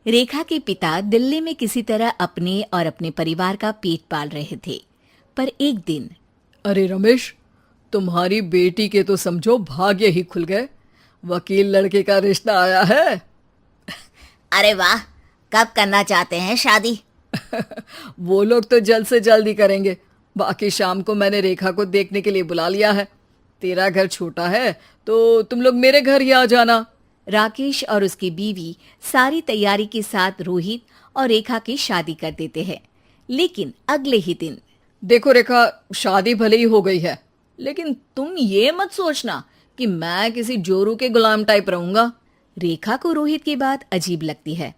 रेखा के पिता दिल्ली में किसी तरह अपने और अपने परिवार का पेट पाल रहे थे। पर एक दिन अरे रमेश, तुम्हारी बेटी के तो समझो भाग्य ही खुल गए। वकील लड़के का रिश्ता आया है। अरे वाह, कब करना चाहते हैं शादी? वो लोग तो जल्द से जल्द ही करेंगे। बाकी शाम को मैंने रेखा को देखने के लिए बुला लिया है। तेरा घर छोटा है तो तुम लोग मेरे घर ही आ जाना। राकेश और उसकी बीवी सारी तैयारी के साथ रोहित और रेखा की शादी कर देते हैं। लेकिन अगले ही दिन देखो रेखा, शादी भले ही हो गई है, लेकिन तुम ये मत सोचना कि मैं किसी जोरू के गुलाम टाइप रहूंगा। रेखा को रोहित की बात अजीब लगती है।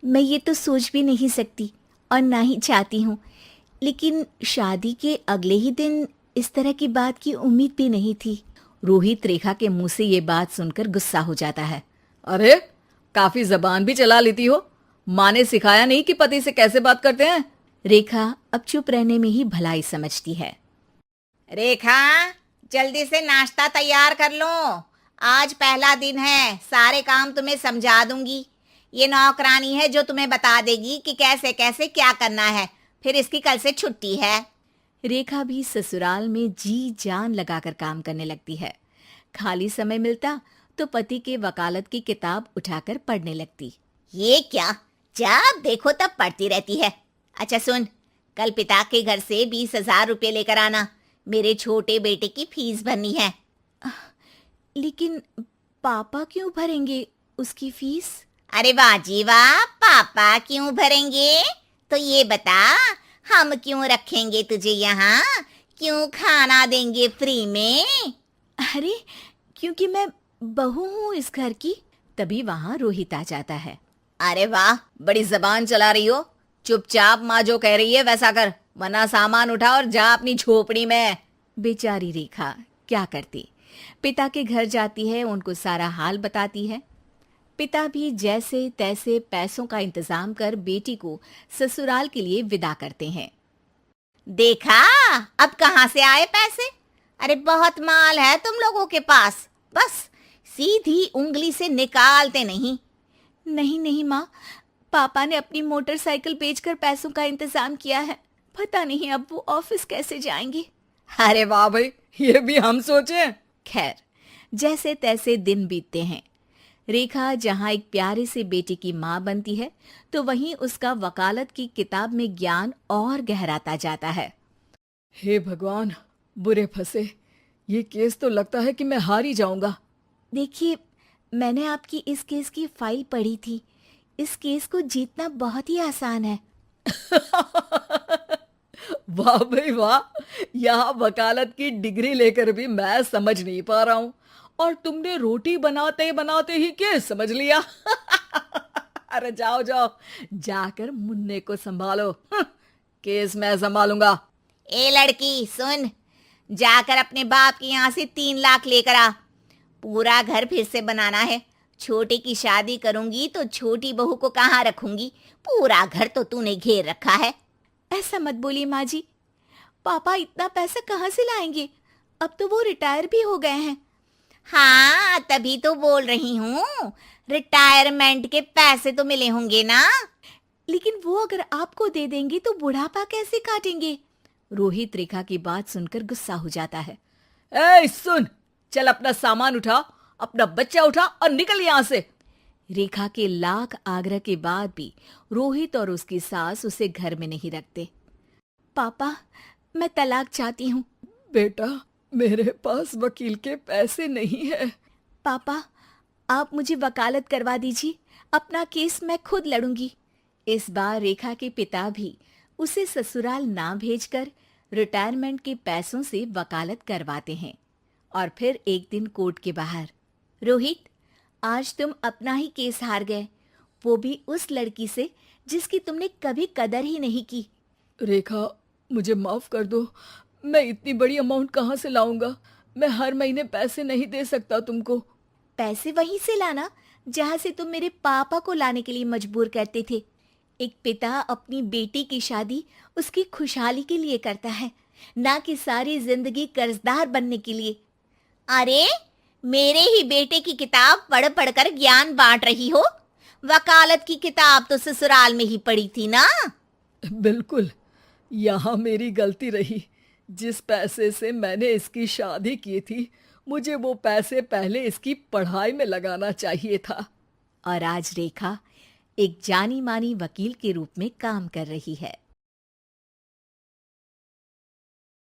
मैं ये तो सोच भी नहीं सकती और ना ही चाहती हूँ, लेकिन शादी के अगले ही दिन इस तरह की बात की उम्मीद भी नहीं थी। रोहित रेखा के मुंह से ये बात सुनकर गुस्सा हो जाता है। अरे, काफी जबान भी चला लेती हो। माँ ने सिखाया नहीं कि पति से कैसे बात करते हैं? रेखा अब चुप रहने में ही भलाई समझती है। रेखा, जल्दी से नाश्ता तैयार कर लो। आज पहला दिन है, सारे काम तुम्हें समझा दूंगी। ये नौकरानी है जो तुम्हें बता देगी कि कैसे कैसे क्या करना है। फिर इसकी कल से छुट्टी है। रेखा भी ससुराल में जी जान लगाकर काम करने लगती है। खाली समय मिलता तो पति के वकालत की किताब उठाकर पढ़ने लगती। ये क्या, जब देखो तब पढ़ती रहती है। अच्छा सुन, कल पिता के घर से 20,000 रुपये लेकर आना। मेरे छोटे बेटे की फीस भरनी है। लेकिन पापा क्यों भरेंगे उसकी फीस? अरे वाह जी वाह, पापा क्यों भरेंगे? तो ये बता, हम क्यों रखेंगे तुझे यहाँ? क्यों खाना देंगे फ्री में? अरे, क्योंकि मैं बहू हूँ इस घर की। तभी वहाँ रोहित आ जाता है। अरे वाह, बड़ी जबान चला रही हो। चुपचाप माँ जो कह रही है वैसा कर, वरना सामान उठा और जा अपनी झोपड़ी में। बेचारी रेखा क्या करती, पिता के घर जाती है, उनको सारा हाल बताती है। पिता भी जैसे तैसे पैसों का इंतजाम कर बेटी को ससुराल के लिए विदा करते हैं। देखा, अब कहाँ से आए पैसे? अरे बहुत माल है तुम लोगों के पास, बस सीधी उंगली से निकालते नहीं। नहीं नहीं माँ, पापा ने अपनी मोटरसाइकिल बेचकर पैसों का इंतजाम किया है। पता नहीं अब वो ऑफिस कैसे जाएंगे। अरे वाह भाई, ये भी हम सोचे। खैर, जैसे तैसे दिन बीतते हैं। रेखा जहाँ एक प्यारे से बेटे की माँ बनती है, तो वहीं उसका वकालत की किताब में ज्ञान और गहराता जाता है। हे भगवान, बुरे फंसे। ये केस तो लगता है कि मैं हार ही जाऊंगा। देखिए, मैंने आपकी इस केस की फाइल पढ़ी थी। इस केस को जीतना बहुत ही आसान है। वाह भाई वाह, यहाँ वकालत की डिग्री लेकर भी मैं समझ नहीं पा रहा हूँ, और तुमने रोटी बनाते बनाते ही केस समझ लिया। अरे जाओ जाओ, जाकर मुन्ने को संभालो। केस मैं संभालूंगा। ए लड़की सुन, जाकर अपने बाप के यहाँ से 3 लाख लेकर आ। पूरा घर फिर से बनाना है। छोटे की शादी करूंगी तो छोटी बहू को कहाँ रखूंगी? पूरा घर तो तूने घेर रखा है। ऐसा मत बोलिए माँ जी, पापा इतना पैसा कहाँ से लाएंगे? अब तो वो रिटायर भी हो गए हैं। हाँ, तभी तो बोल रही हूँ, रिटायरमेंट के पैसे तो मिले होंगे ना। लेकिन वो अगर आपको दे देंगे तो बुढ़ापा कैसे काटेंगे? रोहित रेखा की बात सुनकर गुस्सा हो जाता है। ए सुन, चल अपना सामान उठा, अपना बच्चा उठा और निकल यहाँ से। रेखा के लाख आग्रह के बाद भी रोहित और उसकी सास उसे घर में नहीं रखते। पापा, मैं तलाक चाहती हूँ। बेटा, मेरे पास वकील के पैसे नहीं है। पापा, आप मुझे वकालत करवा दीजिए, अपना केस मैं खुद लड़ूंगी। इस बार रेखा के पिता भी उसे ससुराल ना भेजकर रिटायरमेंट के पैसों से वकालत करवाते हैं। और फिर एक दिन कोर्ट के बाहर, रोहित, आज तुम अपना ही केस हार गए, वो भी उस लड़की से जिसकी तुमने कभी कदर ही नहीं की। रेखा, मुझे माफ कर दो। मैं इतनी बड़ी अमाउंट कहाँ से लाऊंगा? मैं हर महीने पैसे नहीं दे सकता तुमको। पैसे वहीं से लाना जहां से तुम मेरे पापा को लाने के लिए मजबूर करते थे। एक पिता अपनी बेटी की शादी उसकी खुशहाली के लिए करता है, ना कि सारी जिंदगी कर्जदार बनने के लिए। अरे, मेरे ही बेटे की किताब पढ़ पढ़ कर ज्ञान बांट रही हो। वकालत की किताब तो ससुराल में ही पड़ी थी ना। बिल्कुल, यहाँ मेरी गलती रही। जिस पैसे से मैंने इसकी शादी की थी, मुझे वो पैसे पहले इसकी पढ़ाई में लगाना चाहिए था। और आज रेखा एक जानी मानी वकील के रूप में काम कर रही है।